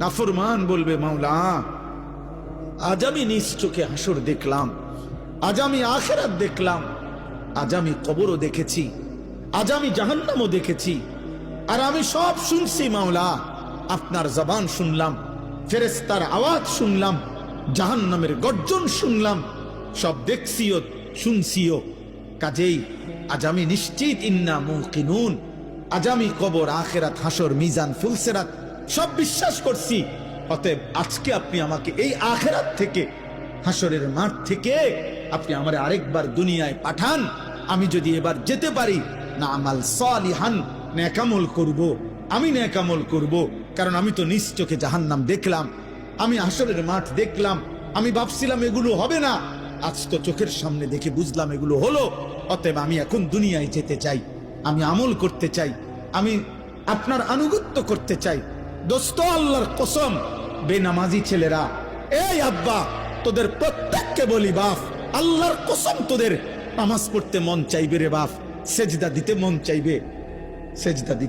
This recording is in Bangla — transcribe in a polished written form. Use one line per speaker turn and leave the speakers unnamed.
নাফরমান বলবে, মাওলা আজ আমি নিজ চোখে হাসর দেখলাম, আজ আমি আখিরাত দেখলাম, আজ আমি কবরও দেখেছি, আজ আমি জাহান্নামও দেখেছি, আর আমি সব শুনছি মাওলা। আপনার জবান শুনলাম, ফেরেশতার আওয়াজ শুনলাম, জাহান্নামের গর্জন শুনলাম, সব দেখছিও শুনছিও। কাজেই আজ আমি নিশ্চিত, ইন্না মুকিনুন, আজ আমি কবর, আখিরাত, হাসর, মিজান, ফুলসিরাত সব বিশ্বাস করছি। অতএব আজকে আপনি আমাকে এই আখিরাত থেকে, হাসরের মাঠ থেকে আপনি আমার আরেকবার দুনিয়ায় পাঠান। আমি যদি এবার যেতে পারি, না আমাল সালিহান, নেকামল করব, আমি নেকামল করব। কারণ আমি তো নিজ চোখে জাহান্নাম দেখলাম, আমি হাসরের মাঠ দেখলাম, আমি ভাবছিলাম এগুলো হবে না, আজ তো চোখের সামনে দেখে বুঝলাম এগুলো হলো। অতএব আমি এখন দুনিয়ায় যেতে চাই, আমি আমল করতে চাই, আমি আপনার আনুগত্য করতে চাই। দোস্ত, আল্লাহর কসম, বেনামাজি ছেলেরা, এই আব্বা, তোদের প্রত্যেককে বলি বাপ, আল্লাহর কসম তোদের নামাজ পড়তে মন চাইবে রে বাপ, সেজদা দিতে মন চাইবে, সেজদা দিতে।